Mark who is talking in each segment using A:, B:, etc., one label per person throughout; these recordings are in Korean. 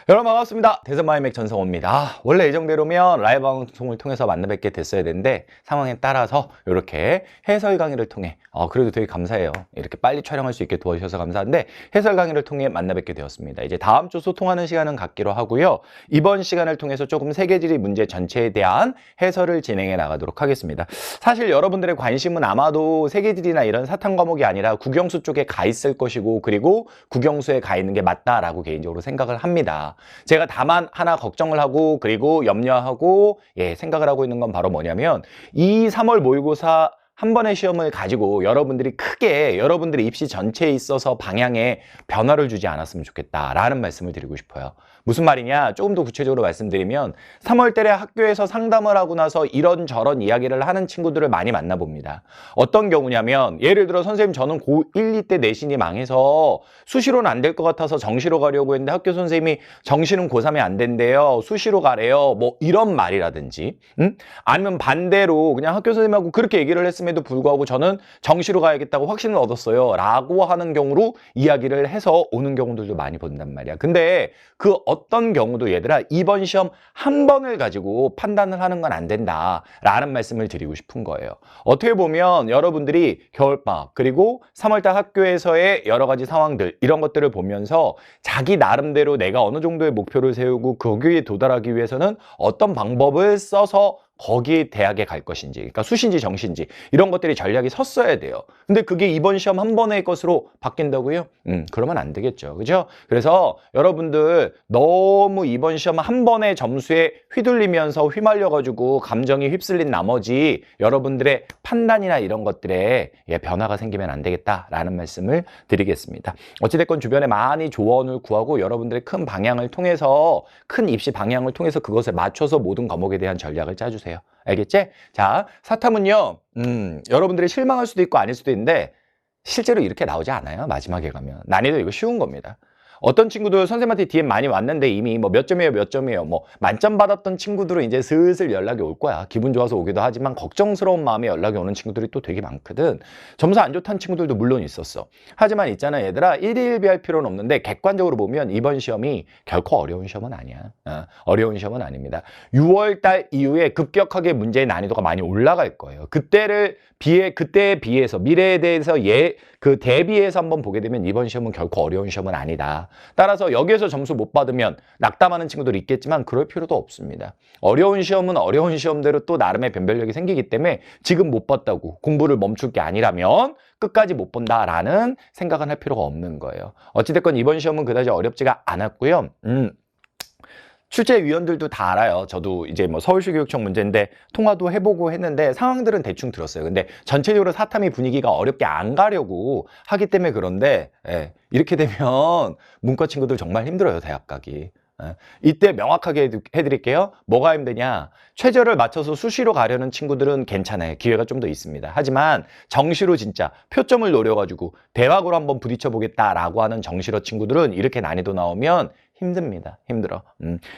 A: 여러분 반갑습니다. 대선마이맥 전성호입니다. 원래 예정대로면 라이브 방송을 통해서 만나 뵙게 됐어야 되는데 상황에 따라서 이렇게 해설 강의를 통해 그래도 되게 감사해요. 이렇게 빨리 촬영할 수 있게 도와주셔서 감사한데 해설 강의를 통해 만나 뵙게 되었습니다. 이제 다음 주 소통하는 시간은 갖기로 하고요. 이번 시간을 통해서 조금 세계지리 문제 전체에 대한 해설을 진행해 나가도록 하겠습니다. 사실 여러분들의 관심은 아마도 세계지리나 이런 사탐 과목이 아니라 국영수 쪽에 가 있을 것이고 그리고 국영수에 가 있는 게 맞다라고 개인적으로 생각을 합니다. 제가 다만 하나 걱정을 하고 그리고 염려하고 생각을 하고 있는 건 바로 뭐냐면 이 3월 모의고사 한 번의 시험을 가지고 여러분들이 크게 여러분들의 입시 전체에 있어서 방향에 변화를 주지 않았으면 좋겠다라는 말씀을 드리고 싶어요. 무슨 말이냐? 조금 더 구체적으로 말씀드리면 3월 달에 학교에서 상담을 하고 나서 이런저런 이야기를 하는 친구들을 많이 만나봅니다. 어떤 경우냐면 예를 들어 선생님 저는 고1, 2 때 내신이 망해서 수시로는 안 될 것 같아서 정시로 가려고 했는데 학교 선생님이 정시는 고3에 안 된대요. 수시로 가래요. 뭐 이런 말이라든지 아니면 반대로 그냥 학교 선생님하고 그렇게 얘기를 했음에도 불구하고 저는 정시로 가야겠다고 확신을 얻었어요 라고 하는 경우로 이야기를 해서 오는 경우들도 많이 본단 말이야. 근데 그 어떤 경우도 얘들아 이번 시험 한 번을 가지고 판단을 하는 건 안 된다 라는 말씀을 드리고 싶은 거예요. 어떻게 보면 여러분들이 겨울방학 그리고 3월달 학교에서의 여러 가지 상황들 이런 것들을 보면서 자기 나름대로 내가 어느 정도의 목표를 세우고 거기에 도달하기 위해서는 어떤 방법을 써서 거기 대학에 갈 것인지, 그러니까 수시인지 정시인지 이런 것들이 전략이 섰어야 돼요. 근데 그게 이번 시험 한 번의 것으로 바뀐다고요? 그러면 안 되겠죠. 그죠? 그래서 여러분들 너무 이번 시험 한 번의 점수에 휘둘리면서 휘말려가지고 감정이 휩쓸린 나머지 여러분들의 판단이나 이런 것들에 변화가 생기면 안 되겠다라는 말씀을 드리겠습니다. 어찌됐건 주변에 많이 조언을 구하고 여러분들의 큰 방향을 통해서 큰 입시 방향을 통해서 그것에 맞춰서 모든 과목에 대한 전략을 짜주세요. 알겠지? 자, 사탐은요, 여러분들이 실망할 수도 있고 아닐 수도 있는데 실제로 이렇게 나오지 않아요. 마지막에 가면. 난이도 이거 쉬운 겁니다. 어떤 친구들 선생님한테 DM 많이 왔는데 이미 뭐 몇 점이에요, 몇 점이에요. 뭐 만점 받았던 친구들은 이제 슬슬 연락이 올 거야. 기분 좋아서 오기도 하지만 걱정스러운 마음에 연락이 오는 친구들이 또 되게 많거든. 점수 안 좋다는 친구들도 물론 있었어. 하지만 있잖아 얘들아 1일1비할 필요는 없는데 객관적으로 보면 이번 시험이 결코 어려운 시험은 아니야. 어려운 시험은 아닙니다. 6월 달 이후에 급격하게 문제의 난이도가 많이 올라갈 거예요. 그때에 비해서 미래에 대해서 대비해서 한번 보게 되면 이번 시험은 결코 어려운 시험은 아니다. 따라서 여기에서 점수 못 받으면 낙담하는 친구들이 있겠지만 그럴 필요도 없습니다. 어려운 시험은 어려운 시험대로 또 나름의 변별력이 생기기 때문에 지금 못 봤다고 공부를 멈출 게 아니라면 끝까지 못 본다라는 생각은 할 필요가 없는 거예요. 어찌됐건 이번 시험은 그다지 어렵지가 않았고요. 출제위원들도 다 알아요. 저도 이제 뭐 서울시 교육청 문제인데 통화도 해보고 했는데 상황들은 대충 들었어요. 근데 전체적으로 사탐이 분위기가 어렵게 안 가려고 하기 때문에 그런데 이렇게 되면 문과 친구들 정말 힘들어요. 대학 가기. 이때 명확하게 해드릴게요. 뭐가 힘드냐? 최저를 맞춰서 수시로 가려는 친구들은 괜찮아요. 기회가 좀 더 있습니다. 하지만 정시로 진짜 표점을 노려가지고 대학으로 한번 부딪혀보겠다라고 하는 정시로 친구들은 이렇게 난이도 나오면 힘듭니다. 힘들어.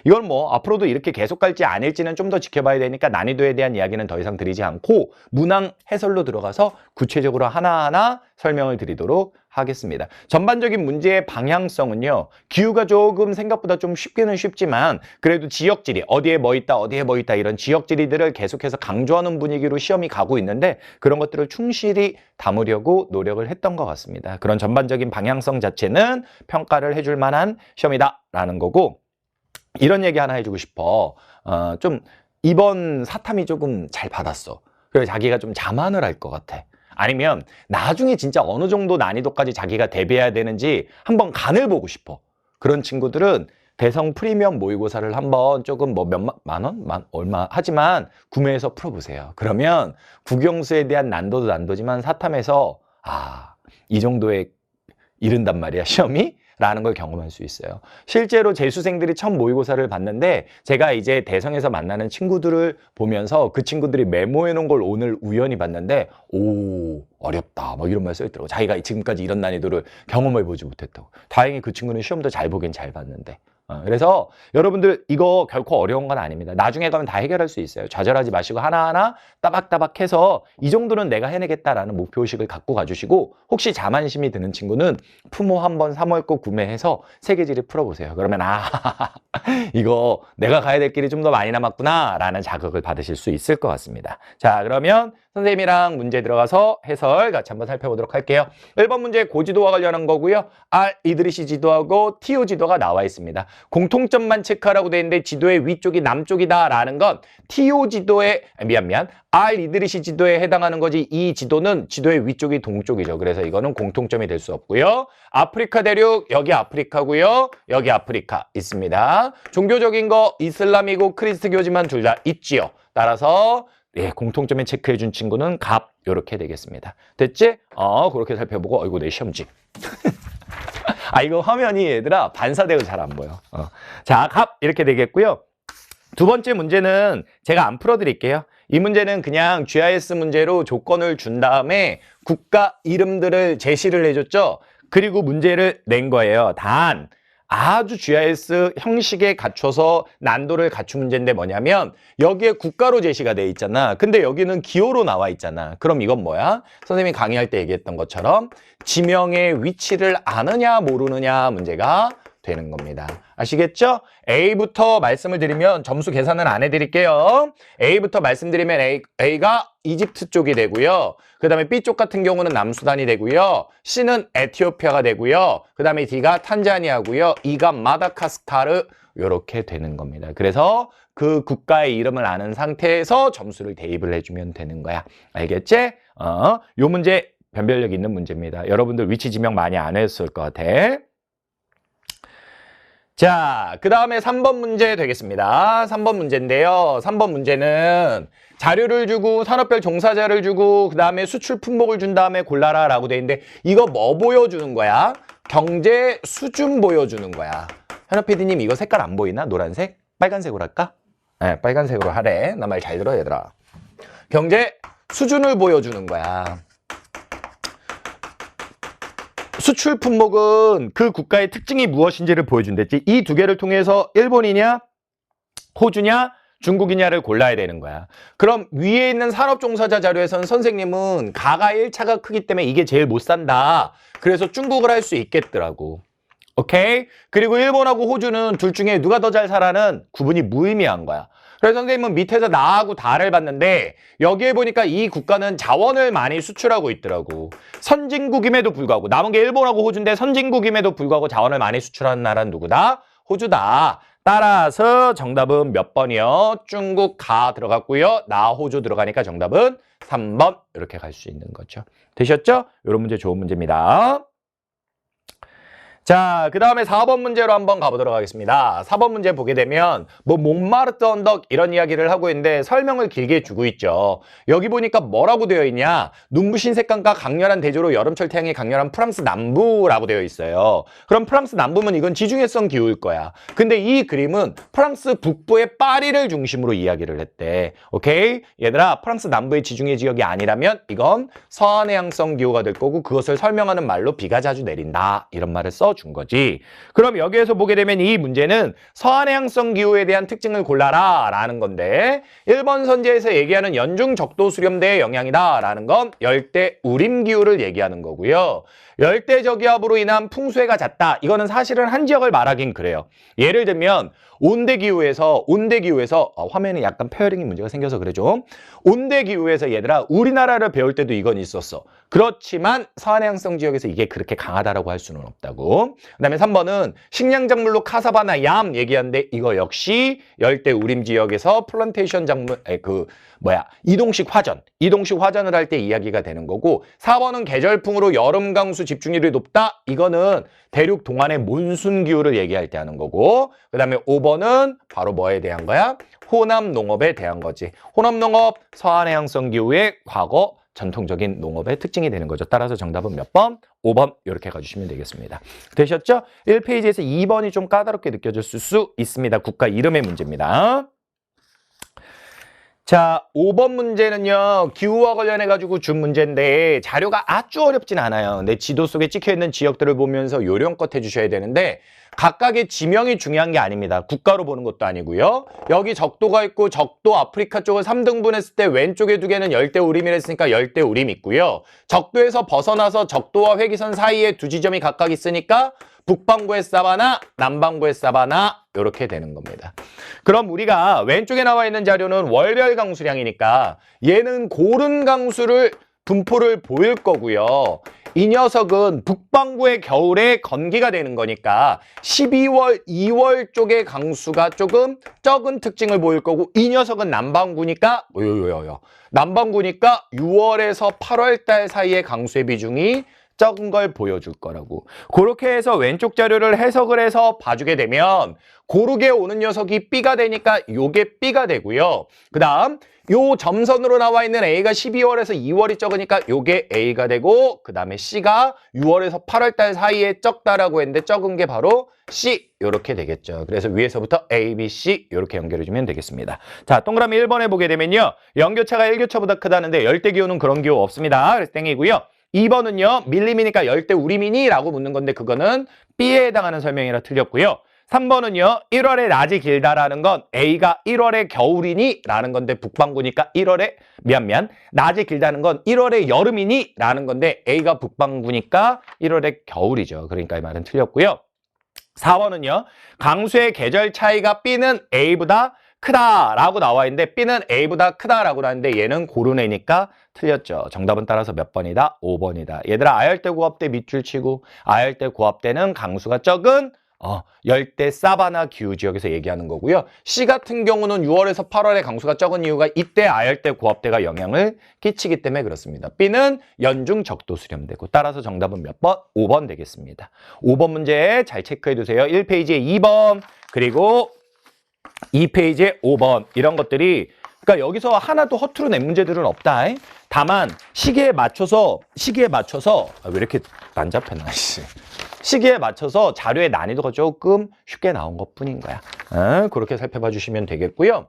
A: 이건 뭐 앞으로도 이렇게 계속 갈지 아닐지는 좀 더 지켜봐야 되니까 난이도에 대한 이야기는 더 이상 드리지 않고 문항 해설로 들어가서 구체적으로 하나하나 설명을 드리도록 하겠습니다. 전반적인 문제의 방향성은요. 기후가 조금 생각보다 좀 쉽기는 쉽지만 그래도 지역지리 어디에 뭐 있다 어디에 뭐 있다 이런 지역지리들을 계속해서 강조하는 분위기로 시험이 가고 있는데 그런 것들을 충실히 담으려고 노력을 했던 것 같습니다. 그런 전반적인 방향성 자체는 평가를 해줄 만한 시험이다 라는 거고 이런 얘기 하나 해주고 싶어. 좀 이번 사탐이 조금 잘 받았어. 그래서 자기가 좀 자만을 할 것 같아. 아니면 나중에 진짜 어느 정도 난이도까지 자기가 대비해야 되는지 한번 간을 보고 싶어. 그런 친구들은 대성 프리미엄 모의고사를 한번 조금 뭐 몇만 원? 얼마? 하지만 구매해서 풀어보세요. 그러면 국영수에 대한 난도도 난도지만 사탐에서 이 정도에 이른단 말이야 시험이? 라는 걸 경험할 수 있어요. 실제로 재수생들이 처음 모의고사를 봤는데 제가 이제 대성에서 만나는 친구들을 보면서 그 친구들이 메모해 놓은 걸 오늘 우연히 봤는데 오 어렵다 뭐 이런 말 써있더라고. 자기가 지금까지 이런 난이도를 경험해 보지 못했다고. 다행히 그 친구는 시험도 잘 보긴 잘 봤는데 그래서 여러분들 이거 결코 어려운 건 아닙니다. 나중에 가면 다 해결할 수 있어요. 좌절하지 마시고 하나하나 따박따박 해서 이 정도는 내가 해내겠다라는 목표의식을 갖고 가주시고 혹시 자만심이 드는 친구는 푸모 한번 3월 거 구매해서 세계지를 풀어보세요. 그러면 이거 내가 가야 될 길이 좀 더 많이 남았구나 라는 자극을 받으실 수 있을 것 같습니다. 자, 그러면 선생님이랑 문제 들어가서 해설 같이 한번 살펴보도록 할게요. 1번 문제 고지도와 관련한 거고요. R 이드리시 지도하고 TO 지도가 나와 있습니다. 공통점만 체크하라고 돼 있는데 지도의 위쪽이 남쪽이다라는 건 TO 지도의 R 이드리시 지도에 해당하는 거지 이 지도는 지도의 위쪽이 동쪽이죠. 그래서 이거는 공통점이 될 수 없고요. 아프리카 대륙 여기 아프리카고요. 여기 아프리카 있습니다. 종교적인 거 이슬람이고 크리스트교지만 둘 다 있지요. 따라서 공통점에 체크해 준 친구는 갑 이렇게 되겠습니다. 됐지? 그렇게 살펴보고 어이구 내 시험지. 이거 화면이 얘들아 반사되고 잘 안 보여. 자, 갑 이렇게 되겠고요. 두 번째 문제는 제가 안 풀어드릴게요. 이 문제는 그냥 GIS 문제로 조건을 준 다음에 국가 이름들을 제시를 해줬죠. 그리고 문제를 낸 거예요. 단 아주 GIS 형식에 갖춰서 난도를 갖춘 문제인데 뭐냐면 여기에 국가로 제시가 돼 있잖아. 근데 여기는 기호로 나와 있잖아. 그럼 이건 뭐야? 선생님이 강의할 때 얘기했던 것처럼 지명의 위치를 아느냐 모르느냐 문제가 되는 겁니다. 아시겠죠? A부터 말씀을 드리면 점수 계산은 안 해드릴게요. A부터 말씀드리면 A가 이집트 쪽이 되고요. 그 다음에 B쪽 같은 경우는 남수단이 되고요. C는 에티오피아가 되고요. 그 다음에 D가 탄자니아고요. E가 마다가스카르 이렇게 되는 겁니다. 그래서 그 국가의 이름을 아는 상태에서 점수를 대입을 해주면 되는 거야. 알겠지? 요 문제 변별력 있는 문제입니다. 여러분들 위치 지명 많이 안 했을 것 같아. 자, 그 다음에 3번 문제 되겠습니다. 3번 문제인데요. 3번 문제는 자료를 주고 산업별 종사자를 주고 그 다음에 수출 품목을 준 다음에 골라라 라고 돼 있는데 이거 뭐 보여주는 거야? 경제 수준 보여주는 거야. 현업 PD님 이거 색깔 안 보이나? 노란색? 빨간색으로 할까? 네, 빨간색으로 하래. 나 말 잘 들어 얘들아. 경제 수준을 보여주는 거야. 수출 품목은 그 국가의 특징이 무엇인지를 보여준댔지. 이 두 개를 통해서 일본이냐, 호주냐, 중국이냐를 골라야 되는 거야. 그럼 위에 있는 산업종사자 자료에서는 선생님은 가가 1차가 크기 때문에 이게 제일 못 산다. 그래서 중국을 할 수 있겠더라고. 오케이? 그리고 일본하고 호주는 둘 중에 누가 더 잘 살아는 구분이 무의미한 거야. 그래서 선생님은 밑에서 나하고 다를 봤는데 여기에 보니까 이 국가는 자원을 많이 수출하고 있더라고. 선진국임에도 불구하고 남은 게 일본하고 호주인데 선진국임에도 불구하고 자원을 많이 수출하는 나라는 누구다? 호주다. 따라서 정답은 몇 번이요? 중국 가 들어갔고요. 나 호주 들어가니까 정답은 3번 이렇게 갈 수 있는 거죠. 되셨죠? 이런 문제 좋은 문제입니다. 자, 그 다음에 4번 문제로 한번 가보도록 하겠습니다. 4번 문제 보게 되면 뭐 몽마르트 언덕 이런 이야기를 하고 있는데 설명을 길게 주고 있죠. 여기 보니까 뭐라고 되어 있냐? 눈부신 색감과 강렬한 대조로 여름철 태양이 강렬한 프랑스 남부라고 되어 있어요. 그럼 프랑스 남부면 이건 지중해성 기후일 거야. 근데 이 그림은 프랑스 북부의 파리를 중심으로 이야기를 했대. 오케이? 얘들아, 프랑스 남부의 지중해 지역이 아니라면 이건 서해안해양성 기후가 될 거고 그것을 설명하는 말로 비가 자주 내린다. 이런 말을 준 거지. 그럼 여기에서 보게 되면 이 문제는 서해안해양성 기후에 대한 특징을 골라라 라는 건데 1번 선지에서 얘기하는 연중 적도 수렴대의 영향이다 라는 건 열대 우림 기후를 얘기하는 거고요. 열대 저기압으로 인한 풍수해가 잦다. 이거는 사실은 한 지역을 말하긴 그래요. 예를 들면 온대기후에서 화면에 약간 페어링이 문제가 생겨서 그래 좀. 온대기후에서 얘들아 우리나라를 배울 때도 이건 있었어. 그렇지만 서해안해양성 지역에서 이게 그렇게 강하다라고 할 수는 없다고. 그 다음에 3번은 식량작물로 카사바나 얌 얘기하는데 이거 역시 열대 우림 지역에서 플란테이션 작물 이동식 화전을 할 때 이야기가 되는 거고 4번은 계절풍으로 여름 강수 집중률이 높다. 이거는 대륙 동안의 몬순 기후를 얘기할 때 하는 거고 그 다음에 5번은 바로 뭐에 대한 거야? 호남 농업에 대한 거지. 호남 농업, 서해안해양성 기후의 과거 전통적인 농업의 특징이 되는 거죠. 따라서 정답은 몇 번? 5번 이렇게 가주시면 되겠습니다. 되셨죠? 1페이지에서 2번이 좀 까다롭게 느껴졌을 수 있습니다. 국가 이름의 문제입니다. 자, 5번 문제는요, 기후와 관련해가지고 준 문제인데, 자료가 아주 어렵진 않아요. 내 지도 속에 찍혀있는 지역들을 보면서 요령껏 해주셔야 되는데, 각각의 지명이 중요한 게 아닙니다. 국가로 보는 것도 아니고요. 여기 적도가 있고, 적도 아프리카 쪽을 3등분 했을 때 왼쪽에 두 개는 열대우림이라 했으니까 열대우림 있고요. 적도에서 벗어나서 적도와 회기선 사이에 두 지점이 각각 있으니까, 북반구의 사바나, 남반구의 사바나 이렇게 되는 겁니다. 그럼 우리가 왼쪽에 나와 있는 자료는 월별 강수량이니까 얘는 고른 강수를 분포를 보일 거고요. 이 녀석은 북반구의 겨울에 건기가 되는 거니까 12월, 2월 쪽의 강수가 조금 적은 특징을 보일 거고 이 녀석은 남반구니까 남반구니까 6월에서 8월 달 사이의 강수의 비중이 적은 걸 보여줄 거라고. 그렇게 해서 왼쪽 자료를 해석을 해서 봐주게 되면 고르게 오는 녀석이 B가 되니까 요게 B가 되고요. 그 다음 요 점선으로 나와 있는 A가 12월에서 2월이 적으니까 요게 A가 되고 그 다음에 C가 6월에서 8월 달 사이에 적다라고 했는데 적은 게 바로 C 이렇게 되겠죠. 그래서 위에서부터 A, B, C 이렇게 연결해주면 되겠습니다. 자, 동그라미 1번에 보게 되면요. 연교차가 1교차보다 크다는데 열대기후는 그런 기후 없습니다. 그래서 땡이고요. 2번은요. 밀림이니까 열대우림이니? 라고 묻는 건데 그거는 B에 해당하는 설명이라 틀렸고요. 3번은요. 1월에 낮이 길다라는 건 A가 1월에 겨울이니? 라는 건데 북반구니까 1월에 낮이 길다는 건 1월에 여름이니? 라는 건데 A가 북반구니까 1월에 겨울이죠. 그러니까 이 말은 틀렸고요. 4번은요. 강수의 계절 차이가 B는 A보다 크다라고 나와 있는데 B는 A보다 크다라고 나왔는데 얘는 고른 애니까 틀렸죠. 정답은 따라서 몇 번이다? 5번이다. 얘들아 아열대 고압대 밑줄 치고 아열대 고압대는 강수가 적은 열대 사바나 기후 지역에서 얘기하는 거고요. C 같은 경우는 6월에서 8월에 강수가 적은 이유가 이때 아열대 고압대가 영향을 끼치기 때문에 그렇습니다. B는 연중 적도 수렴되고 따라서 정답은 몇 번? 5번 되겠습니다. 5번 문제 잘 체크해 두세요. 1페이지에 2번 그리고 2페이지에 5번 이런 것들이 그러니까 여기서 하나도 허투루 낸 문제들은 없다. 다만 시기에 맞춰서 왜 이렇게 난잡했나 시기에 맞춰서 자료의 난이도가 조금 쉽게 나온 것뿐인 거야. 그렇게 살펴봐 주시면 되겠고요.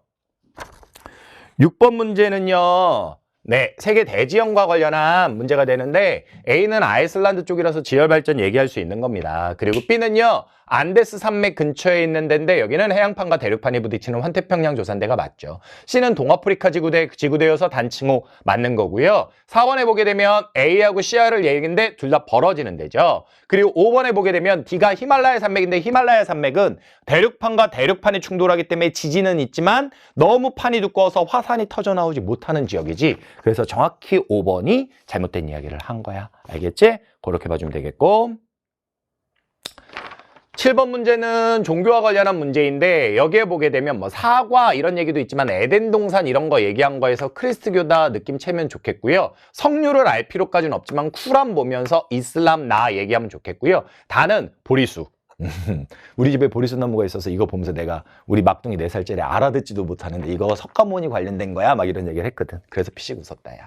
A: 6번 문제는요. 네, 세계 대지형과 관련한 문제가 되는데 A는 아이슬란드 쪽이라서 지열발전 얘기할 수 있는 겁니다. 그리고 B는요. 안데스 산맥 근처에 있는 데인데 여기는 해양판과 대륙판이 부딪히는 환태평양 조산대가 맞죠. C는 동아프리카 지구대여서 단칭호 맞는 거고요. 4번에 보게 되면 A하고 C하를 얘기인데 둘 다 벌어지는 데죠. 그리고 5번에 보게 되면 D가 히말라야 산맥인데 히말라야 산맥은 대륙판과 대륙판이 충돌하기 때문에 지진은 있지만 너무 판이 두꺼워서 화산이 터져 나오지 못하는 지역이지. 그래서 정확히 5번이 잘못된 이야기를 한 거야. 알겠지? 그렇게 봐주면 되겠고. 7번 문제는 종교와 관련한 문제인데 여기에 보게 되면 뭐 사과 이런 얘기도 있지만 에덴 동산 이런 거 얘기한 거에서 크리스트교다 느낌 채면 좋겠고요. 성류를 알 필요까지는 없지만 쿠란 보면서 이슬람 나 얘기하면 좋겠고요. 다는 보리수. 우리 집에 보리수 나무가 있어서 이거 보면서 내가 우리 막둥이 4살짜리 알아듣지도 못하는데 이거 석가모니 관련된 거야? 막 이런 얘기를 했거든. 그래서 피식 웃었다 야.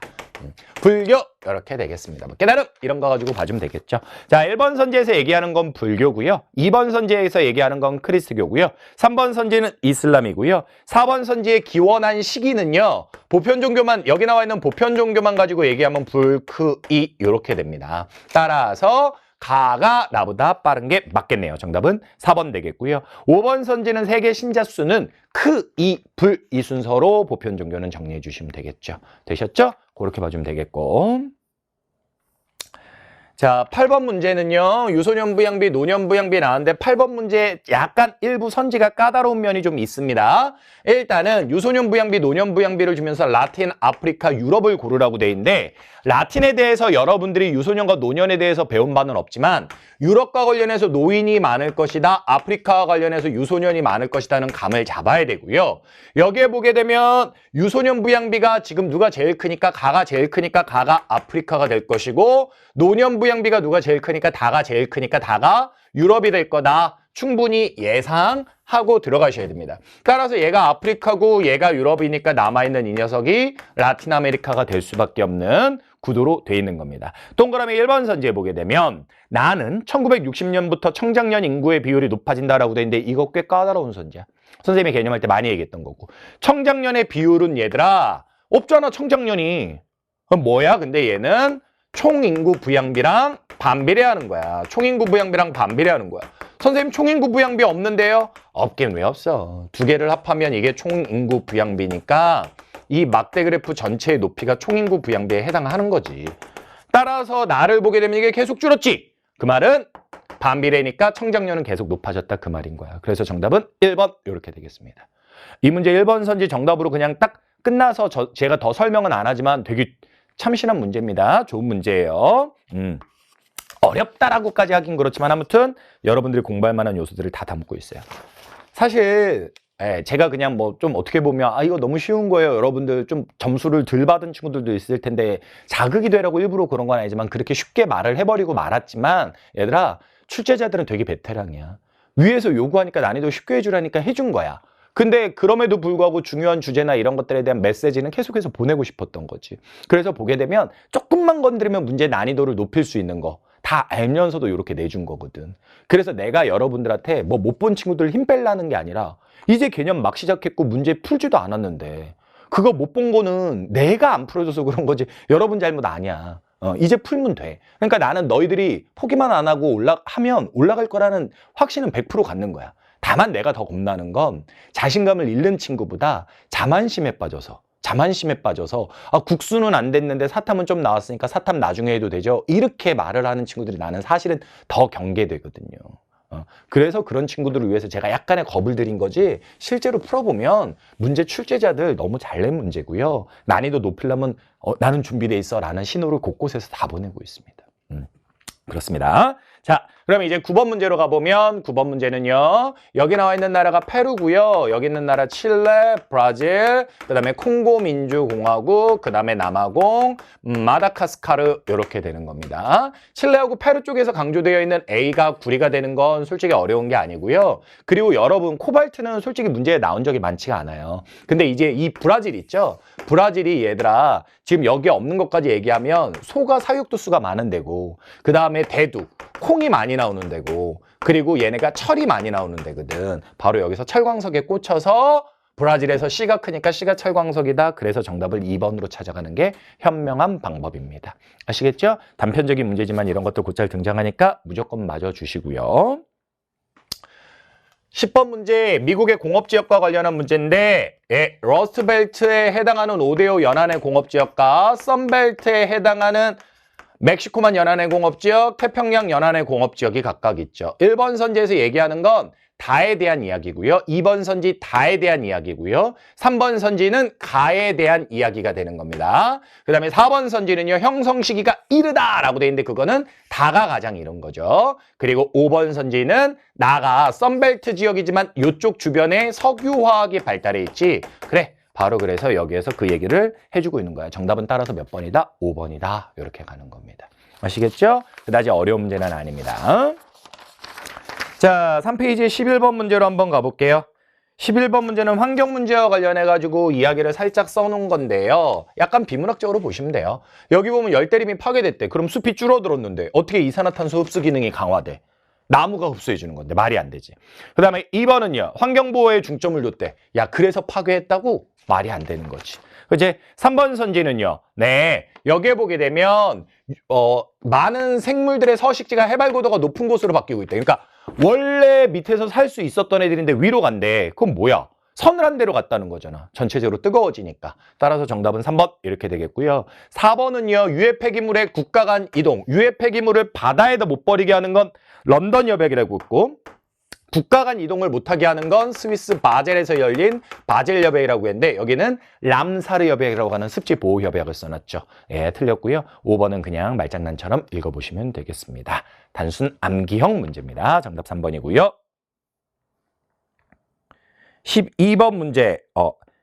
A: 불교 이렇게 되겠습니다. 뭐 깨달음 이런 거 가지고 봐주면 되겠죠. 자, 1번 선지에서 얘기하는 건 불교고요. 2번 선지에서 얘기하는 건 크리스교고요. 3번 선지는 이슬람이고요. 4번 선지의 기원한 시기는요. 보편 종교만 여기 나와 있는 보편 종교만 가지고 얘기하면 불크이 이렇게 됩니다. 따라서 가가 나보다 빠른 게 맞겠네요. 정답은 4번 되겠고요. 5번 선지는 세계 신자 수는 크, 이, 불 이 순서로 보편 종교는 정리해 주시면 되겠죠. 되셨죠? 그렇게 봐주면 되겠고. 자, 8번 문제는요. 유소년부양비, 노년부양비 나왔는데 8번 문제 약간 일부 선지가 까다로운 면이 좀 있습니다. 일단은 유소년부양비, 노년부양비를 주면서 라틴, 아프리카, 유럽을 고르라고 돼 있는데 라틴에 대해서 여러분들이 유소년과 노년에 대해서 배운 바는 없지만 유럽과 관련해서 노인이 많을 것이다. 아프리카와 관련해서 유소년이 많을 것이다는 감을 잡아야 되고요. 여기에 보게 되면 유소년 부양비가 지금 누가 제일 크니까 가가 제일 크니까 가가 아프리카가 될 것이고 노년 부양비가 누가 제일 크니까 다가 제일 크니까 다가 유럽이 될 거다. 충분히 예상하고 들어가셔야 됩니다. 따라서 얘가 아프리카고 얘가 유럽이니까 남아있는 이 녀석이 라틴 아메리카가 될 수밖에 없는 구도로 돼 있는 겁니다. 동그라미 1번 선지에 보게 되면 나는 1960년부터 청장년 인구의 비율이 높아진다라고 돼 있는데 이거 꽤 까다로운 선지야. 선생님이 개념할 때 많이 얘기했던 거고. 청장년의 비율은 얘들아 없잖아. 청장년이. 그럼 뭐야? 근데 얘는 총인구 부양비랑 반비례하는 거야. 총인구 부양비랑 반비례하는 거야. 선생님 총인구 부양비 없는데요? 없긴 왜 없어. 두 개를 합하면 이게 총인구 부양비니까 이 막대 그래프 전체의 높이가 총인구 부양비에 해당하는 거지. 따라서 나를 보게 되면 이게 계속 줄었지. 그 말은 반비례니까 청장년은 계속 높아졌다 그 말인 거야. 그래서 정답은 1번 이렇게 되겠습니다. 이 문제 1번 선지 정답으로 그냥 딱 끝나서 제가 더 설명은 안 하지만 되게 참신한 문제입니다. 좋은 문제예요. 어렵다라고까지 하긴 그렇지만 아무튼 여러분들이 공부할 만한 요소들을 다 담고 있어요. 사실 제가 그냥 뭐 좀 어떻게 보면 이거 너무 쉬운 거예요. 여러분들 좀 점수를 덜 받은 친구들도 있을 텐데 자극이 되라고 일부러 그런 건 아니지만 그렇게 쉽게 말을 해버리고 말았지만 얘들아 출제자들은 되게 베테랑이야. 위에서 요구하니까 난이도 쉽게 해주라니까 해준 거야. 근데 그럼에도 불구하고 중요한 주제나 이런 것들에 대한 메시지는 계속해서 보내고 싶었던 거지. 그래서 보게 되면 조금만 건드리면 문제 난이도를 높일 수 있는 거 다 알면서도 이렇게 내준 거거든. 그래서 내가 여러분들한테 뭐 못 본 친구들 힘 빼려는 게 아니라 이제 개념 막 시작했고 문제 풀지도 않았는데 그거 못 본 거는 내가 안 풀어줘서 그런 거지 여러분 잘못 아니야. 이제 풀면 돼. 그러니까 나는 너희들이 포기만 안 하고 하면 올라갈 거라는 확신은 100% 갖는 거야. 다만 내가 더 겁나는 건 자신감을 잃는 친구보다 자만심에 빠져서 국수는 안 됐는데 사탐은 좀 나왔으니까 사탐 나중에 해도 되죠. 이렇게 말을 하는 친구들이 나는 사실은 더 경계되거든요. 그래서 그런 친구들을 위해서 제가 약간의 겁을 들인 거지 실제로 풀어보면 문제 출제자들 너무 잘 낸 문제고요. 난이도 높이려면 나는 준비돼 있어 라는 신호를 곳곳에서 다 보내고 있습니다. 그렇습니다. 자, 그러면 이제 9번 문제로 가보면 9번 문제는요. 여기 나와 있는 나라가 페루고요. 여기 있는 나라 칠레, 브라질, 그 다음에 콩고 민주공화국, 그 다음에 남아공, 마다가스카르 이렇게 되는 겁니다. 칠레하고 페루 쪽에서 강조되어 있는 A가 구리가 되는 건 솔직히 어려운 게 아니고요. 그리고 여러분 코발트는 솔직히 문제에 나온 적이 많지가 않아요. 근데 이제 이 브라질 있죠? 브라질이 얘들아 지금 여기 없는 것까지 얘기하면 소가 사육도수가 많은 데고 그 다음에 대두, 콩이 많이 나오는 데고 그리고 얘네가 철이 많이 나오는 데거든. 바로 여기서 철광석에 꽂혀서 브라질에서 C가 크니까 C가 철광석이다. 그래서 정답을 2번으로 찾아가는 게 현명한 방법입니다. 아시겠죠? 단편적인 문제지만 이런 것도 곧잘 등장하니까 무조건 맞아주시고요. 10번 문제, 미국의 공업지역과 관련한 문제인데 러스트벨트에 해당하는 오데오 연안의 공업지역과 썬벨트에 해당하는 멕시코만 연안의 공업지역, 태평양 연안의 공업지역이 각각 있죠. 1번 선지에서 얘기하는 건 다에 대한 이야기고요. 2번 선지 다에 대한 이야기고요. 3번 선지는 가에 대한 이야기가 되는 겁니다. 그 다음에 4번 선지는요. 형성 시기가 이르다라고 돼 있는데 그거는 다가 가장 이른 거죠. 그리고 5번 선지는 나가 썬벨트 지역이지만 이쪽 주변에 석유화학이 발달해 있지. 그래. 바로 그래서 여기에서 그 얘기를 해주고 있는 거야. 정답은 따라서 몇 번이다? 5번이다. 이렇게 가는 겁니다. 아시겠죠? 그다지 어려운 문제는 아닙니다. 자, 3페이지 11번 문제로 한번 가볼게요. 11번 문제는 환경 문제와 관련해가지고 이야기를 살짝 써놓은 건데요. 약간 비문학적으로 보시면 돼요. 여기 보면 열대림이 파괴됐대. 그럼 숲이 줄어들었는데 어떻게 이산화탄소 흡수 기능이 강화돼? 나무가 흡수해 주는 건데 말이 안 되지. 그 다음에 2번은요. 환경보호에 중점을 뒀대. 야, 그래서 파괴했다고? 말이 안 되는 거지. 이제 3번 선지는요. 네, 여기에 보게 되면 많은 생물들의 서식지가 해발 고도가 높은 곳으로 바뀌고 있대. 그러니까 원래 밑에서 살 수 있었던 애들인데 위로 간대. 그럼 뭐야? 서늘한 데로 갔다는 거잖아. 전체적으로 뜨거워지니까. 따라서 정답은 3번 이렇게 되겠고요. 4번은요. 유해 폐기물의 국가 간 이동. 유해 폐기물을 바다에다 못 버리게 하는 건 런던 협약이라고 있고 국가 간 이동을 못하게 하는 건 스위스 바젤에서 열린 바젤 협약이라고 했는데 여기는 람사르 협약이라고 하는 습지 보호 협약을 써놨죠. 예, 틀렸고요. 5번은 그냥 말장난처럼 읽어보시면 되겠습니다. 단순 암기형 문제입니다. 정답 3번이고요. 12번 문제.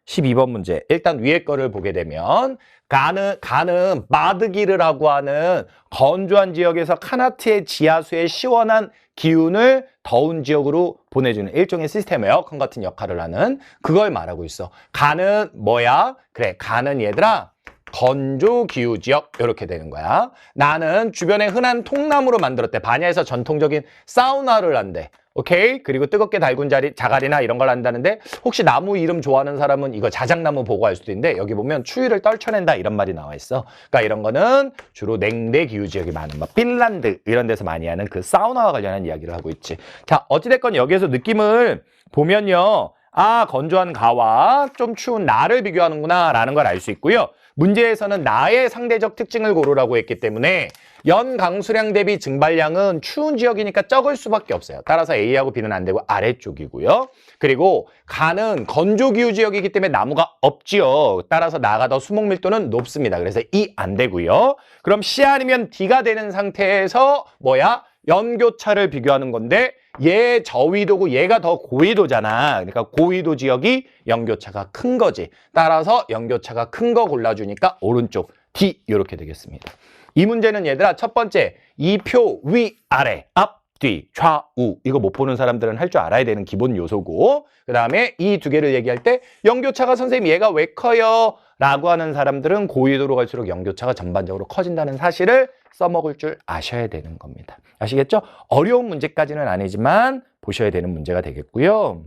A: 12번 문제. 일단 위에 거를 보게 되면 가는 마드기르라고 하는 건조한 지역에서 카나트의 지하수의 시원한 기운을 더운 지역으로 보내주는 일종의 시스템 에어컨 같은 역할을 하는 그걸 말하고 있어. 가는 뭐야? 그래, 가는 얘들아 건조 기후 지역 이렇게 되는 거야. 나는 주변에 흔한 통나무로 만들었대. 바냐에서 전통적인 사우나를 한대. 오케이? 그리고 뜨겁게 달군 자갈이나 이런 걸 한다는데 혹시 나무 이름 좋아하는 사람은 이거 자작나무 보고 할 수도 있는데 여기 보면 추위를 떨쳐낸다 이런 말이 나와 있어. 그러니까 이런 거는 주로 냉대 기후 지역이 많은 막 핀란드 이런 데서 많이 하는 그 사우나와 관련한 이야기를 하고 있지. 자, 어찌됐건 여기에서 느낌을 보면요. 아, 건조한 가와 좀 추운 나를 비교하는구나 라는 걸 알 수 있고요. 문제에서는 나의 상대적 특징을 고르라고 했기 때문에 연 강수량 대비 증발량은 추운 지역이니까 적을 수밖에 없어요. 따라서 A하고 B는 안 되고 아래쪽이고요. 그리고 가는 건조기후 지역이기 때문에 나무가 없지요. 따라서 나가 더 수목 밀도는 높습니다. 그래서 E 안 되고요. 그럼 C 아니면 D가 되는 상태에서 뭐야? 연교차를 비교하는 건데 얘 저위도고 얘가 더 고위도잖아. 그러니까 고위도 지역이 연교차가 큰 거지. 따라서 연교차가 큰 거 골라주니까 오른쪽 D 이렇게 되겠습니다. 이 문제는 얘들아 첫 번째 이표 위 아래 앞 뒤 좌우 이거 못 보는 사람들은 할 줄 알아야 되는 기본 요소고 그 다음에 이 두 개를 얘기할 때 연교차가 선생님 얘가 왜 커요? 라고 하는 사람들은 고위도로 갈수록 연교차가 전반적으로 커진다는 사실을 써먹을 줄 아셔야 되는 겁니다. 아시겠죠? 어려운 문제까지는 아니지만 보셔야 되는 문제가 되겠고요.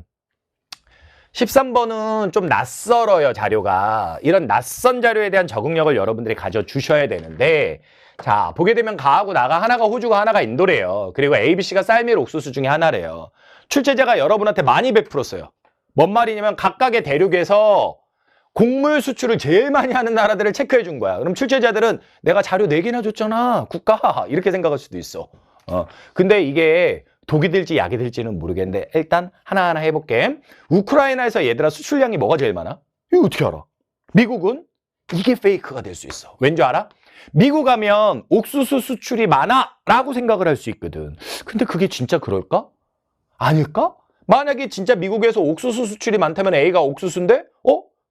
A: 13번은 좀 낯설어요, 자료가. 이런 낯선 자료에 대한 적응력을 여러분들이 가져주셔야 되는데 자, 보게 되면 가하고 나가 하나가 호주가 하나가 인도래요. 그리고 A, B, C가 쌀밀 옥수수 중에 하나래요. 출제자가 여러분한테 많이 베풀었어요. 뭔 말이냐면 각각의 대륙에서 곡물 수출을 제일 많이 하는 나라들을 체크해 준 거야. 그럼 출제자들은 내가 자료 4개나 줬잖아. 국가. 이렇게 생각할 수도 있어. 근데 이게 독이 될지 약이 될지는 모르겠는데 일단 하나하나 해볼게. 우크라이나에서 얘들아 수출량이 뭐가 제일 많아? 이거 어떻게 알아? 미국은 이게 페이크가 될 수 있어. 왠 줄 알아? 미국 가면 옥수수 수출이 많아 라고 생각을 할 수 있거든. 근데 그게 진짜 그럴까? 아닐까? 만약에 진짜 미국에서 옥수수 수출이 많다면 A가 옥수수인데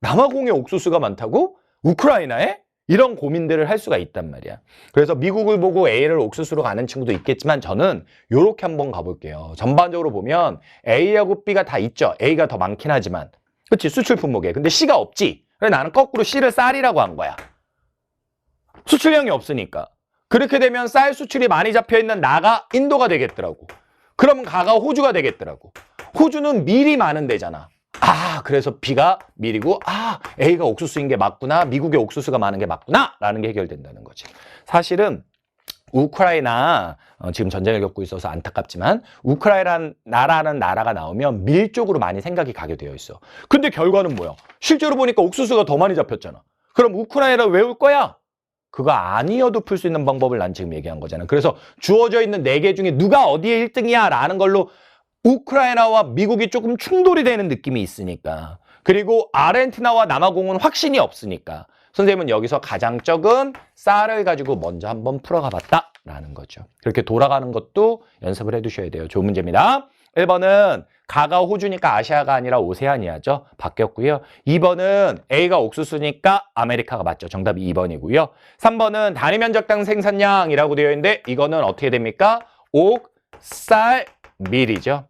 A: 남아공에 옥수수가 많다고? 우크라이나에? 이런 고민들을 할 수가 있단 말이야. 그래서 미국을 보고 A를 옥수수로 가는 친구도 있겠지만 저는 이렇게 한번 가볼게요. 전반적으로 보면 A하고 B가 다 있죠. A가 더 많긴 하지만. 그렇지? 수출 품목에. 근데 C가 없지. 그래서 나는 거꾸로 C를 쌀이라고 한 거야. 수출량이 없으니까. 그렇게 되면 쌀 수출이 많이 잡혀있는 나가 인도가 되겠더라고. 그러면 가가 호주가 되겠더라고. 호주는 밀이 많은 데잖아. 아, 그래서 B가 밀이고 A가 옥수수인 게 맞구나. 미국에 옥수수가 많은 게 맞구나. 라는 게 해결된다는 거지. 사실은 우크라이나 지금 전쟁을 겪고 있어서 안타깝지만 우크라이나라는 나라가 나오면 밀 쪽으로 많이 생각이 가게 되어 있어. 근데 결과는 뭐야? 실제로 보니까 옥수수가 더 많이 잡혔잖아. 그럼 우크라이나를 왜 올 거야? 그거 아니어도 풀 수 있는 방법을 난 지금 얘기한 거잖아. 그래서 주어져 있는 4개 중에 누가 어디에 1등이야 라는 걸로 우크라이나와 미국이 조금 충돌이 되는 느낌이 있으니까. 그리고 아르헨티나와 남아공은 확신이 없으니까. 선생님은 여기서 가장 적은 쌀을 가지고 먼저 한번 풀어가 봤다라는 거죠. 그렇게 돌아가는 것도 연습을 해두셔야 돼요. 좋은 문제입니다. 1번은 가가 호주니까 아시아가 아니라 오세아니아죠. 바뀌었고요. 2번은 A가 옥수수니까 아메리카가 맞죠. 정답이 2번이고요. 3번은 단위 면적당 생산량이라고 되어 있는데 이거는 어떻게 됩니까? 옥, 쌀, 밀이죠.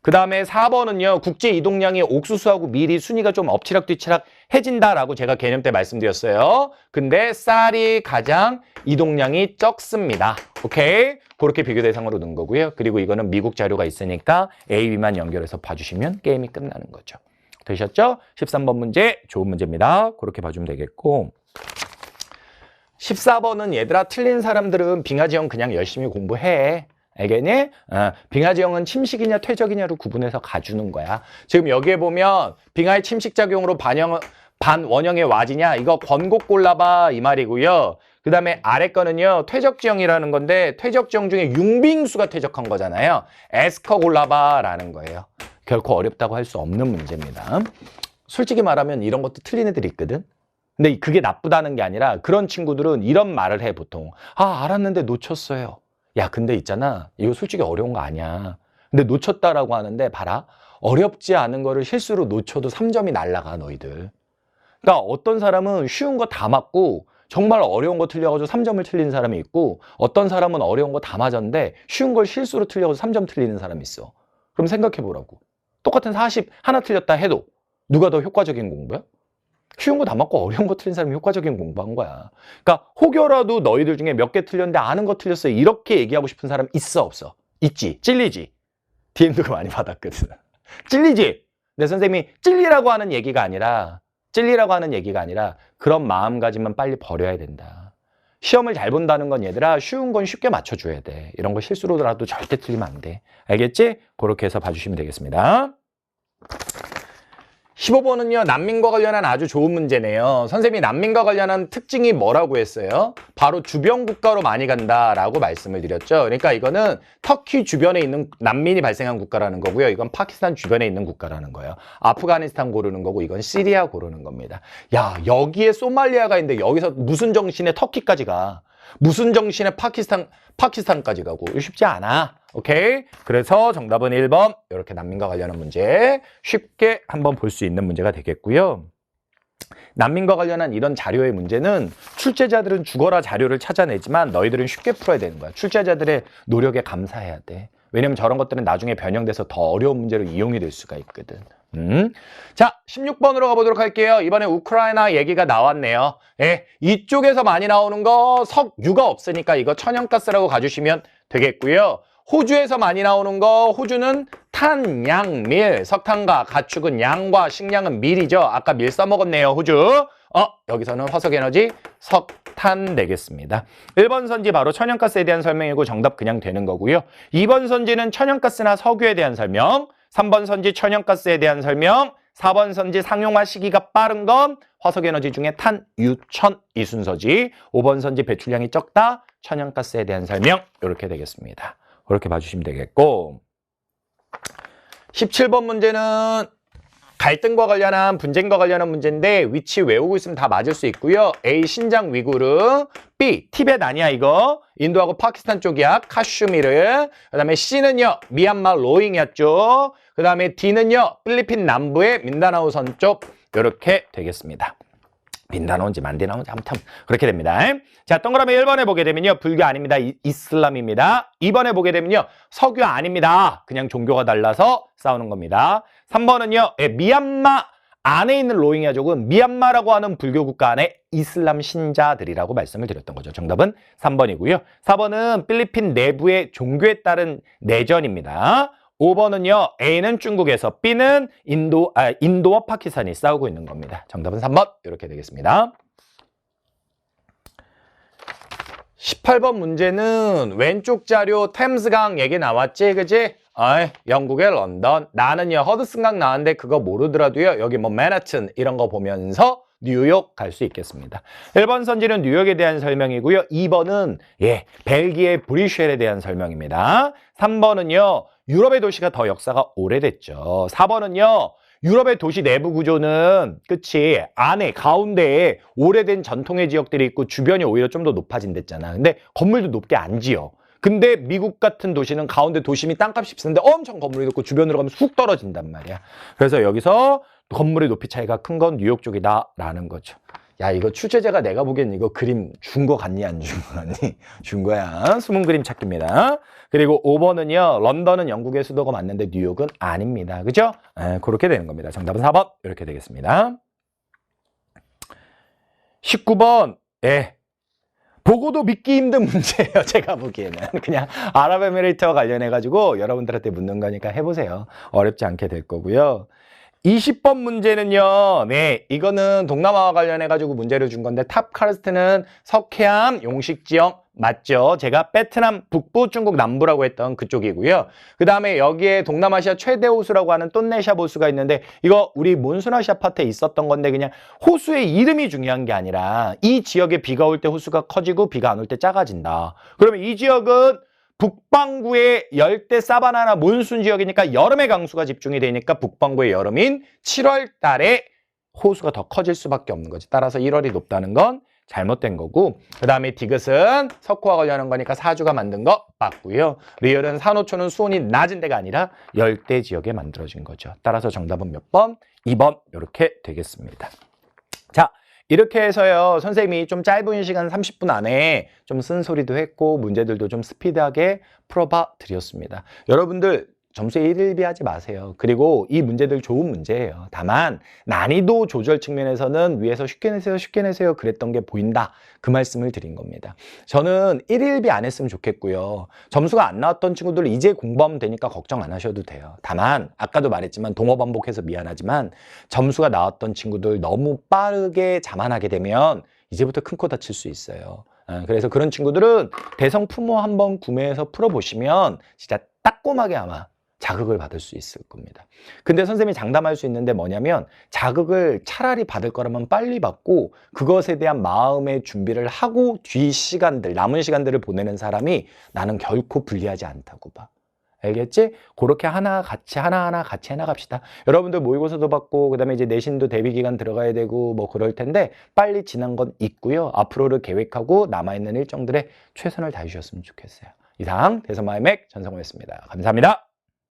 A: 그 다음에 4번은요. 국제 이동량이 옥수수하고 밀이 순위가 좀 엎치락뒤치락 해진다라고 제가 개념 때 말씀드렸어요. 근데 쌀이 가장 이동량이 적습니다. 오케이? 그렇게 비교 대상으로 넣은 거고요. 그리고 이거는 미국 자료가 있으니까 A, B만 연결해서 봐주시면 게임이 끝나는 거죠. 되셨죠? 13번 문제 좋은 문제입니다. 그렇게 봐주면 되겠고 14번은 얘들아 틀린 사람들은 빙하지형 그냥 열심히 공부해. 알겠니? 빙하지형은 침식이냐 퇴적이냐로 구분해서 가주는 거야. 지금 여기에 보면 빙하의 침식작용으로 반원형의 와지냐 이거 권곡 골라봐 이 말이고요. 그 다음에 아래 거는요 퇴적지형이라는 건데 퇴적지형 중에 융빙수가 퇴적한 거잖아요. 에스커 골라봐 라는 거예요. 결코 어렵다고 할 수 없는 문제입니다. 솔직히 말하면 이런 것도 틀린 애들이 있거든. 근데 그게 나쁘다는 게 아니라 그런 친구들은 이런 말을 해 보통. 알았는데 놓쳤어요. 야 근데 있잖아 이거 솔직히 어려운 거 아니야. 근데 놓쳤다라고 하는데 봐라 어렵지 않은 거를 실수로 놓쳐도 3점이 날라가 너희들. 그러니까 어떤 사람은 쉬운 거 다 맞고 정말 어려운 거 틀려가지고 3점을 틀린 사람이 있고 어떤 사람은 어려운 거 다 맞았는데 쉬운 걸 실수로 틀려가지고 3점 틀리는 사람이 있어. 그럼 생각해 보라고. 똑같은 40 하나 틀렸다 해도 누가 더 효과적인 공부야? 쉬운 거 다 맞고 어려운 거 틀린 사람이 효과적인 공부한 거야. 그러니까 혹여라도 너희들 중에 몇 개 틀렸는데 아는 거 틀렸어요. 이렇게 얘기하고 싶은 사람 있어 없어? 있지. 찔리지. DM도 많이 받았거든. 찔리지? 근데 선생님이 찔리라고 하는 얘기가 아니라 그런 마음가짐은 빨리 버려야 된다. 시험을 잘 본다는 건 얘들아 쉬운 건 쉽게 맞춰줘야 돼. 이런 거 실수로라도 절대 틀리면 안 돼. 알겠지? 그렇게 해서 봐주시면 되겠습니다. 15번은요. 난민과 관련한 아주 좋은 문제네요. 선생님이 난민과 관련한 특징이 뭐라고 했어요? 바로 주변 국가로 많이 간다라고 말씀을 드렸죠. 그러니까 이거는 터키 주변에 있는 난민이 발생한 국가라는 거고요. 이건 파키스탄 주변에 있는 국가라는 거예요. 아프가니스탄 고르는 거고 이건 시리아 고르는 겁니다. 야, 여기에 소말리아가 있는데 여기서 무슨 정신에 터키까지 가? 무슨 정신에 파키스탄까지 가고? 쉽지 않아. 오케이? 그래서 정답은 1번 이렇게 난민과 관련한 문제 쉽게 한번 볼 수 있는 문제가 되겠고요. 난민과 관련한 이런 자료의 문제는 출제자들은 죽어라 자료를 찾아내지만 너희들은 쉽게 풀어야 되는 거야. 출제자들의 노력에 감사해야 돼. 왜냐면 저런 것들은 나중에 변형돼서 더 어려운 문제로 이용이 될 수가 있거든. 자, 16번으로 가보도록 할게요. 이번에 우크라이나 얘기가 나왔네요. 예, 이쪽에서 많이 나오는 거 석유가 없으니까 이거 천연가스라고 가주시면 되겠고요. 호주에서 많이 나오는 거 호주는 탄, 양, 밀, 석탄과 가축은 양과 식량은 밀이죠. 아까 밀 써먹었네요, 호주. 여기서는 화석에너지 석탄 되겠습니다. 1번 선지 바로 천연가스에 대한 설명이고 정답 그냥 되는 거고요. 2번 선지는 천연가스나 석유에 대한 설명, 3번 선지 천연가스에 대한 설명, 4번 선지 상용화 시기가 빠른 건 화석에너지 중에 탄, 유, 천 이 순서지. 5번 선지 배출량이 적다, 천연가스에 대한 설명 이렇게 되겠습니다. 그렇게 봐주시면 되겠고 17번 문제는 갈등과 관련한 분쟁과 관련한 문제인데 위치 외우고 있으면 다 맞을 수 있고요. A. 신장 위구르, B. 티벳 아니야 이거 인도하고 파키스탄 쪽이야 카슈미르. 그 다음에 C는요 미얀마 로힝야 쪽. 그 다음에 D는요 필리핀 남부의 민다나오 선 쪽 이렇게 되겠습니다. 민다나오인지 만디나오인지 아무튼 그렇게 됩니다. 자, 동그라미 1번에 보게 되면요. 불교 아닙니다. 이슬람입니다. 2번에 보게 되면요. 석유 아닙니다. 그냥 종교가 달라서 싸우는 겁니다. 3번은요. 미얀마 안에 있는 로힝야족은 미얀마라고 하는 불교 국가 안에 이슬람 신자들이라고 말씀을 드렸던 거죠. 정답은 3번이고요. 4번은 필리핀 내부의 종교에 따른 내전입니다. 5번은요. A는 중국에서 B는 인도와 파키스탄이 싸우고 있는 겁니다. 정답은 3번 이렇게 되겠습니다. 18번 문제는 왼쪽 자료 템스강 얘기 나왔지 그지? 영국의 런던. 나는요 허드슨강 나왔는데 그거 모르더라도요 여기 뭐 맨하튼 이런 거 보면서 뉴욕 갈 수 있겠습니다. 1번 선지는 뉴욕에 대한 설명이고요. 2번은 벨기에 브뤼셀에 대한 설명입니다. 3번은요. 유럽의 도시가 더 역사가 오래됐죠. 4번은요. 유럽의 도시 내부 구조는 그치 안에 가운데에 오래된 전통의 지역들이 있고 주변이 오히려 좀 더 높아진댔잖아. 근데 건물도 높게 안 지어. 근데 미국 같은 도시는 가운데 도심이 땅값이 비싼데 엄청 건물이 높고 주변으로 가면 쑥 떨어진단 말이야. 그래서 여기서 건물의 높이 차이가 큰 건 뉴욕 쪽이다라는 거죠. 야, 이거 출제자가 내가 보기엔 이거 그림 준 거 같니 안 준 거 같니? 준 거야. 숨은 그림 찾기입니다. 그리고 5번은요. 런던은 영국의 수도가 맞는데 뉴욕은 아닙니다. 그죠? 그렇게 되는 겁니다. 정답은 4번 이렇게 되겠습니다. 19번 보고도 믿기 힘든 문제예요. 제가 보기에는. 그냥 아랍에미레이트와 관련해가지고 여러분들한테 묻는 거니까 해보세요. 어렵지 않게 될 거고요. 20번 문제는요. 이거는 동남아와 관련해가지고 문제를 준 건데 탑카르스트는 석해암 용식지역 맞죠? 제가 베트남 북부 중국 남부라고 했던 그쪽이고요. 그 다음에 여기에 동남아시아 최대 호수라고 하는 똠네샵 호수가 있는데 이거 우리 몬순아시아 파트에 있었던 건데 그냥 호수의 이름이 중요한 게 아니라 이 지역에 비가 올 때 호수가 커지고 비가 안 올 때 작아진다. 그러면 이 지역은 북반구의 열대 사바나나 몬순 지역이니까 여름에 강수가 집중이 되니까 북반구의 여름인 7월 달에 호수가 더 커질 수밖에 없는 거지. 따라서 1월이 높다는 건 잘못된 거고 그 다음에 디귿은 석호와 관련한 거니까 사주가 만든 거 맞고요. 리을은 산호초는 수온이 낮은 데가 아니라 열대 지역에 만들어진 거죠. 따라서 정답은 몇 번? 2번 이렇게 되겠습니다. 자. 이렇게 해서요. 선생님이 좀 짧은 시간 30분 안에 좀 쓴소리도 했고 문제들도 좀 스피드하게 풀어봐 드렸습니다. 여러분들 점수에 일일비하지 마세요. 그리고 이 문제들 좋은 문제예요. 다만 난이도 조절 측면에서는 위에서 쉽게 내세요, 쉽게 내세요 그랬던 게 보인다. 그 말씀을 드린 겁니다. 저는 일일비 안 했으면 좋겠고요. 점수가 안 나왔던 친구들 이제 공부하면 되니까 걱정 안 하셔도 돼요. 다만 아까도 말했지만 동어 반복해서 미안하지만 점수가 나왔던 친구들 너무 빠르게 자만하게 되면 이제부터 큰 코 다칠 수 있어요. 그래서 그런 친구들은 대성 품어 한번 구매해서 풀어보시면 진짜 따꼼하게 아마 자극을 받을 수 있을 겁니다. 근데 선생님이 장담할 수 있는데 뭐냐면 자극을 차라리 받을 거라면 빨리 받고 그것에 대한 마음의 준비를 하고 뒤 시간들, 남은 시간들을 보내는 사람이 나는 결코 불리하지 않다고 봐. 알겠지? 그렇게 하나하나 같이 해나갑시다. 여러분들 모의고사도 받고 그다음에 이제 내신도 대비 기간 들어가야 되고 뭐 그럴 텐데 빨리 지난 건 있고요. 앞으로를 계획하고 남아있는 일정들에 최선을 다해주셨으면 좋겠어요. 이상 대선마의 맥 전성호였습니다. 감사합니다.